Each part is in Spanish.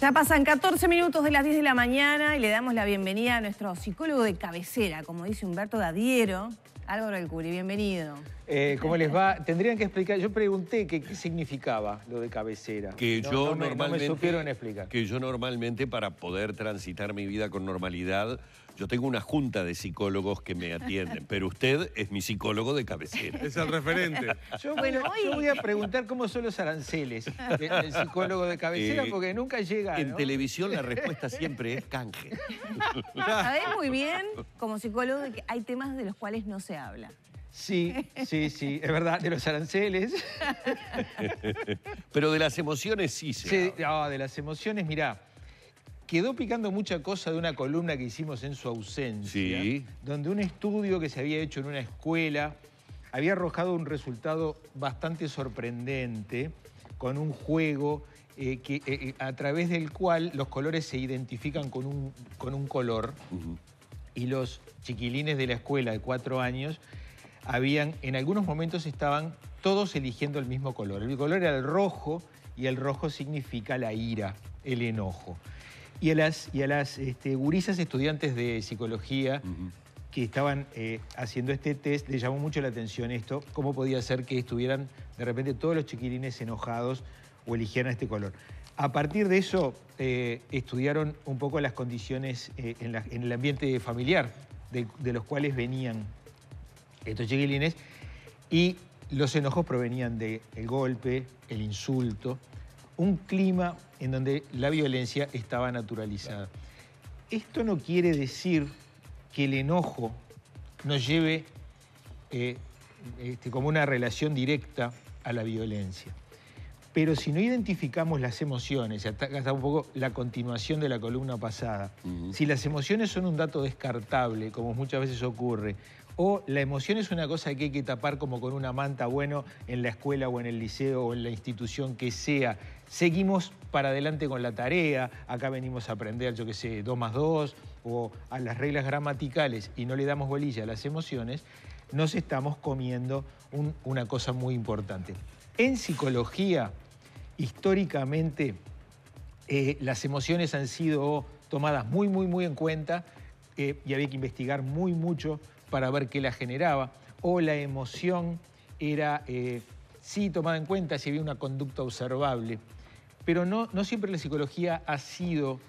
Ya pasan 14 minutos de las 10 de la mañana y le damos la bienvenida a nuestro psicólogo de cabecera, como dice Humberto Dadiero, Álvaro del Curi. Bienvenido. ¿Cómo les va? Tendrían que explicar, yo pregunté qué significaba lo de cabecera. No me supieron explicar. Que yo normalmente, para poder transitar mi vida con normalidad, yo tengo una junta de psicólogos que me atienden, pero usted es mi psicólogo de cabecera. Es el referente. Yo voy a preguntar cómo son los aranceles del psicólogo de cabecera, porque nunca llega, En ¿no? televisión la respuesta siempre es canje. Sabés muy bien, como psicólogo, que hay temas de los cuales no se habla. Sí, es verdad, de los aranceles. Pero de las emociones sí se habla. De las emociones, mirá. Quedó picando mucha cosa de una columna que hicimos en su ausencia, Sí. donde un estudio que se había hecho en una escuela había arrojado un resultado bastante sorprendente con un juego a través del cual los colores se identifican con un color. Y los chiquilines de la escuela de 4 años en algunos momentos estaban todos eligiendo el mismo color. El color era el rojo y el rojo significa la ira, el enojo. Y a las gurisas estudiantes de psicología que estaban haciendo este test, les llamó mucho la atención esto, cómo podía ser que estuvieran de repente todos los chiquilines enojados o eligieran este color. A partir de eso, estudiaron un poco las condiciones en el ambiente familiar de los cuales venían estos chiquilines, y los enojos provenían del golpe, el insulto, un clima en donde la violencia estaba naturalizada. Esto no quiere decir que el enojo nos lleve como una relación directa a la violencia. Pero si no identificamos las emociones, acá está un poco la continuación de la columna pasada, si las emociones son un dato descartable, como muchas veces ocurre, o la emoción es una cosa que hay que tapar como con una manta, bueno, en la escuela o en el liceo o en la institución que sea, seguimos para adelante con la tarea, acá venimos a aprender, yo qué sé, 2 más 2, o a las reglas gramaticales y no le damos bolilla a las emociones, nos estamos comiendo una cosa muy importante. En psicología, históricamente, las emociones han sido tomadas muy en cuenta y había que investigar mucho para ver qué la generaba, o la emoción era sí tomada en cuenta si había una conducta observable, pero no siempre la psicología ha sido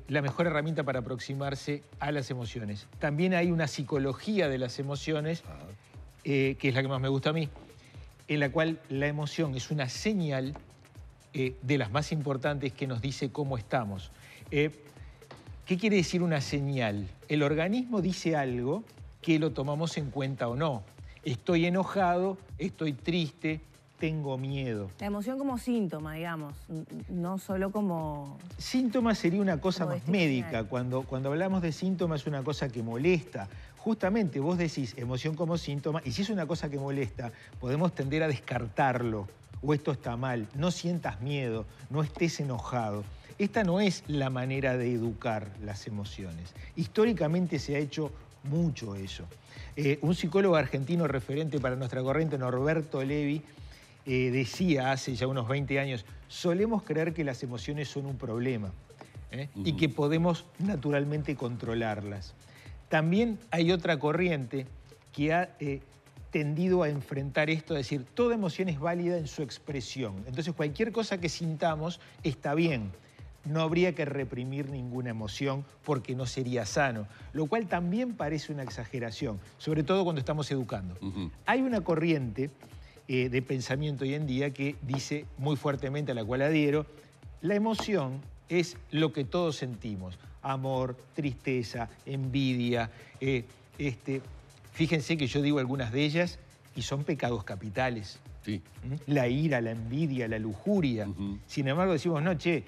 la mejor herramienta para aproximarse a las emociones. También hay una psicología de las emociones, que es la que más me gusta a mí, en la cual la emoción es una señal de las más importantes que nos dice cómo estamos. ¿Qué quiere decir una señal? El organismo dice algo que lo tomamos en cuenta o no. Estoy enojado, estoy triste, tengo miedo. La emoción como síntoma, digamos, no solo como... Síntoma sería una cosa como más médica. Cuando hablamos de síntoma es una cosa que molesta. Justamente vos decís emoción como síntoma, y si es una cosa que molesta, podemos tender a descartarlo. O esto está mal, no sientas miedo, no estés enojado. Esta no es la manera de educar las emociones. Históricamente se ha hecho mucho eso. Un psicólogo argentino referente para nuestra corriente, Norberto Levi, decía hace ya unos 20 años, solemos creer que las emociones son un problema y que podemos naturalmente controlarlas. También hay otra corriente que ha tendido a enfrentar esto, a decir, toda emoción es válida en su expresión. Entonces cualquier cosa que sintamos está bien. No habría que reprimir ninguna emoción porque no sería sano, lo cual también parece una exageración, sobre todo cuando estamos educando. Hay una corriente de pensamiento hoy en día que dice muy fuertemente, a la cual adhiero, la emoción es lo que todos sentimos, amor, tristeza, envidia. Fíjense que yo digo algunas de ellas y son pecados capitales. Sí. La ira, la envidia, la lujuria. Sin embargo decimos, no, che,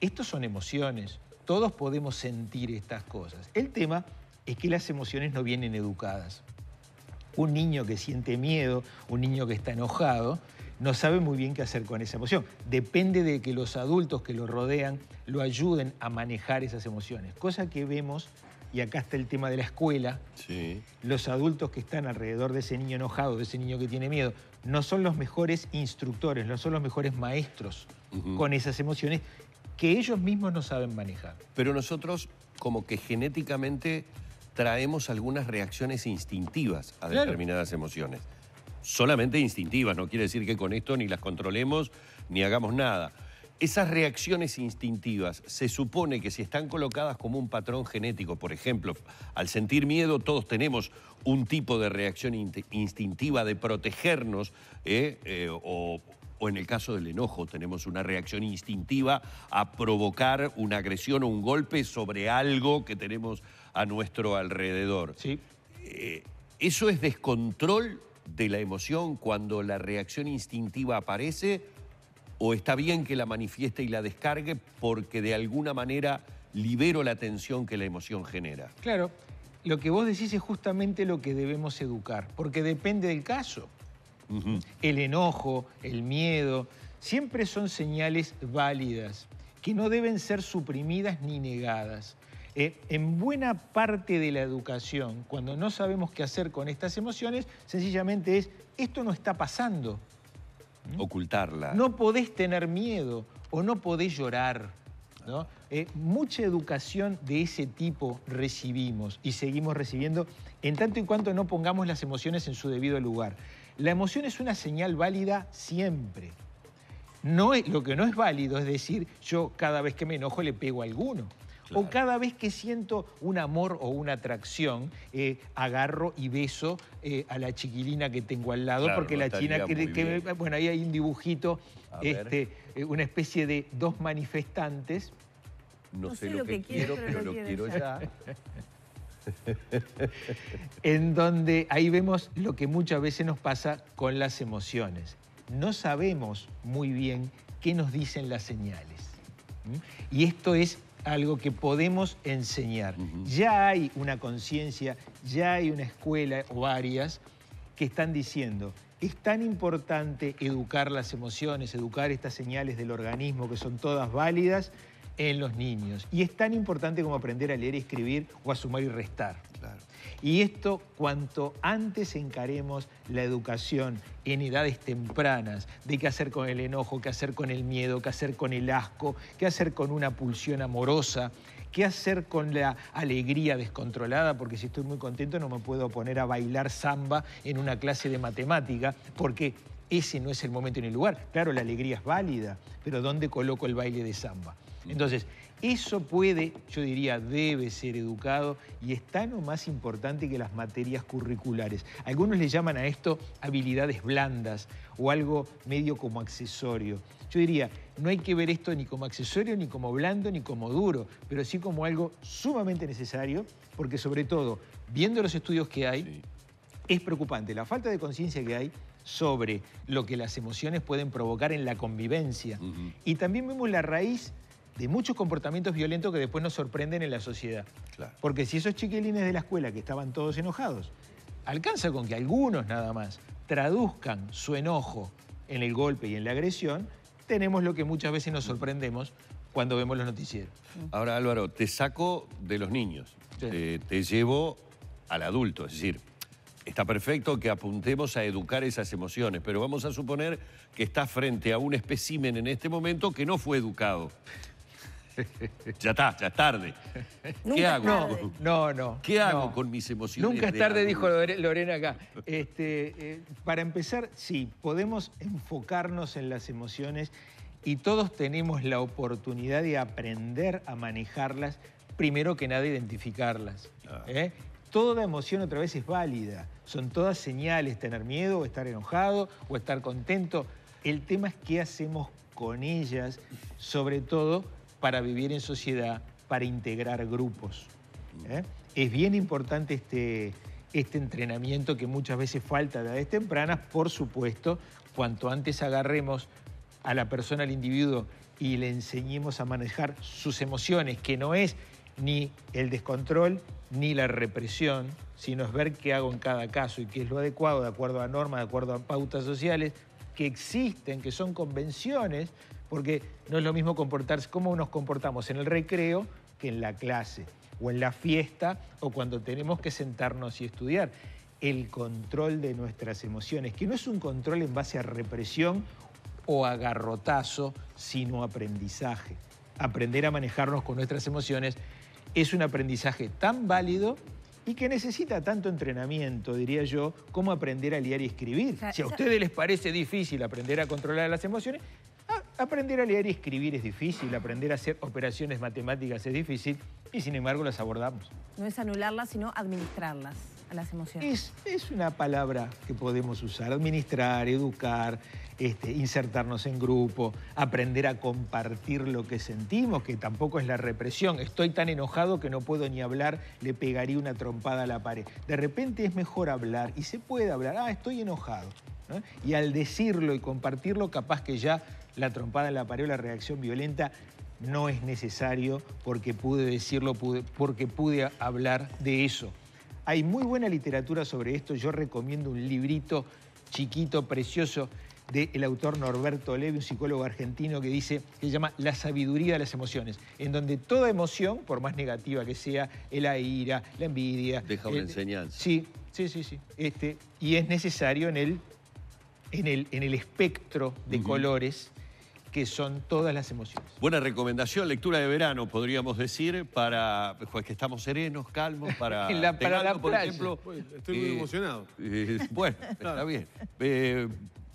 estos son emociones, todos podemos sentir estas cosas. El tema es que las emociones no vienen educadas. Un niño que siente miedo, un niño que está enojado, no sabe muy bien qué hacer con esa emoción. Depende de que los adultos que lo rodean lo ayuden a manejar esas emociones. Cosa que vemos, y acá está el tema de la escuela, los adultos que están alrededor de ese niño enojado, de ese niño que tiene miedo, no son los mejores instructores, no son los mejores maestros con esas emociones, que ellos mismos no saben manejar. Pero nosotros como que genéticamente traemos algunas reacciones instintivas a determinadas emociones. Solamente instintivas, no quiere decir que con esto ni las controlemos ni hagamos nada. Esas reacciones instintivas se supone que si están colocadas como un patrón genético, por ejemplo, al sentir miedo todos tenemos un tipo de reacción instintiva de protegernos, o en el caso del enojo tenemos una reacción instintiva a provocar una agresión o un golpe sobre algo que tenemos a nuestro alrededor. Sí. ¿Eso es descontrol de la emoción cuando la reacción instintiva aparece? ¿O está bien que la manifieste y la descargue porque de alguna manera libero la tensión que la emoción genera? Claro, lo que vos decís es justamente lo que debemos educar, porque depende del caso. El enojo, el miedo, siempre son señales válidas, que no deben ser suprimidas ni negadas. En buena parte de la educación, cuando no sabemos qué hacer con estas emociones, sencillamente es, esto no está pasando. Ocultarla. No podés tener miedo o no podés llorar, ¿no? Mucha educación de ese tipo recibimos y seguimos recibiendo en tanto y cuanto no pongamos las emociones en su debido lugar. La emoción es una señal válida siempre. Lo que no es válido es decir, yo cada vez que me enojo le pego a alguno. Claro. O cada vez que siento un amor o una atracción, agarro y beso a la chiquilina que tengo al lado, claro, porque no la china bueno, ahí hay un dibujito, una especie de dos manifestantes. No sé lo que quiero, pero lo quiero ya. En donde ahí vemos lo que muchas veces nos pasa con las emociones. No sabemos muy bien qué nos dicen las señales. Y esto es algo que podemos enseñar. Ya hay una conciencia, ya hay una escuela o varias que están diciendo, es tan importante educar las emociones, educar estas señales del organismo que son todas válidas en los niños. Y es tan importante como aprender a leer y escribir o a sumar y restar. Claro. Y esto, cuanto antes encaremos la educación en edades tempranas, de qué hacer con el enojo, qué hacer con el miedo, qué hacer con el asco, qué hacer con una pulsión amorosa, qué hacer con la alegría descontrolada, porque si estoy muy contento no me puedo poner a bailar samba en una clase de matemática, porque ese no es el momento ni el lugar. Claro, la alegría es válida, pero ¿dónde coloco el baile de samba? Entonces, eso puede, yo diría, debe ser educado y es tan o más importante que las materias curriculares. Algunos le llaman a esto habilidades blandas o algo medio como accesorio. Yo diría, no hay que ver esto ni como accesorio, ni como blando, ni como duro, pero sí como algo sumamente necesario, porque sobre todo, viendo los estudios que hay, es preocupante la falta de conciencia que hay sobre lo que las emociones pueden provocar en la convivencia. Y también vemos la raíz de muchos comportamientos violentos que después nos sorprenden en la sociedad. Claro. Porque si esos chiquilines de la escuela que estaban todos enojados, alcanza con que algunos nada más traduzcan su enojo en el golpe y en la agresión, tenemos lo que muchas veces nos sorprendemos cuando vemos los noticieros. Ahora, Álvaro, te saco de los niños, te llevo al adulto, es decir, está perfecto que apuntemos a educar esas emociones, pero vamos a suponer que estás frente a un espécimen en este momento que no fue educado. Ya está, ya es tarde. ¿Qué hago? No. ¿Qué hago con mis emociones? Nunca es tarde, dijo Lorena acá. Para empezar, sí, podemos enfocarnos en las emociones y todos tenemos la oportunidad de aprender a manejarlas, primero que nada identificarlas. Toda emoción otra vez es válida, son todas señales, tener miedo o estar enojado o estar contento. El tema es qué hacemos con ellas, sobre todo para vivir en sociedad, para integrar grupos. Es bien importante este entrenamiento que muchas veces falta de edades tempranas. Por supuesto, cuanto antes agarremos a la persona, al individuo, y le enseñemos a manejar sus emociones, que no es ni el descontrol ni la represión, sino es ver qué hago en cada caso y qué es lo adecuado, de acuerdo a normas, de acuerdo a pautas sociales que existen, que son convenciones, porque no es lo mismo comportarse, cómo nos comportamos en el recreo que en la clase, o en la fiesta, o cuando tenemos que sentarnos y estudiar. El control de nuestras emociones, que no es un control en base a represión o a garrotazo, sino aprendizaje. aprender a manejarnos con nuestras emociones es un aprendizaje tan válido y que necesita tanto entrenamiento, diría yo, como aprender a leer y escribir. O sea, si a ustedes les parece difícil aprender a controlar las emociones, aprender a leer y escribir es difícil, aprender a hacer operaciones matemáticas es difícil, y sin embargo las abordamos. No es anularlas, sino administrarlas a las emociones. Es una palabra que podemos usar: administrar, educar, insertarnos en grupo, aprender a compartir lo que sentimos, que tampoco es la represión. Estoy tan enojado que no puedo ni hablar, le pegaría una trompada a la pared. De repente es mejor hablar, y se puede hablar: estoy enojado, ¿no? Y al decirlo y compartirlo, capaz que ya la trompada en la pared o la reacción violenta no es necesario, porque pude decirlo, porque pude hablar de eso. Hay muy buena literatura sobre esto. Yo recomiendo un librito chiquito, precioso, del autor Norberto Levi, un psicólogo argentino, que se llama La sabiduría de las emociones, en donde toda emoción, por más negativa que sea, la ira, la envidia... Deja una enseñanza. Sí. Y es necesario en el espectro de colores que son todas las emociones. Buena recomendación, lectura de verano, podríamos decir, para pues, que estamos serenos, calmos, para la por playa. ejemplo. Estoy muy emocionado. Bueno, está bien.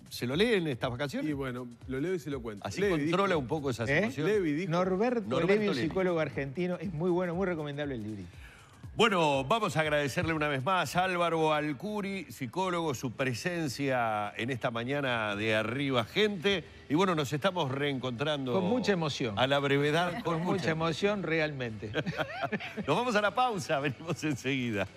¿Se lo lee en estas vacaciones? Y bueno, lo leo y se lo cuento. Así Levi controla dijo, un poco esas emociones. Levi dijo. Norberto Levi, un Levi. psicólogo argentino, es muy bueno, muy recomendable el librito. Bueno, vamos a agradecerle una vez más a Álvaro Alcuri, psicólogo, su presencia en esta mañana de Arriba Gente. Y bueno, nos estamos reencontrando. Con mucha emoción. A la brevedad. Con mucha emoción, realmente. Nos vamos a la pausa, venimos enseguida.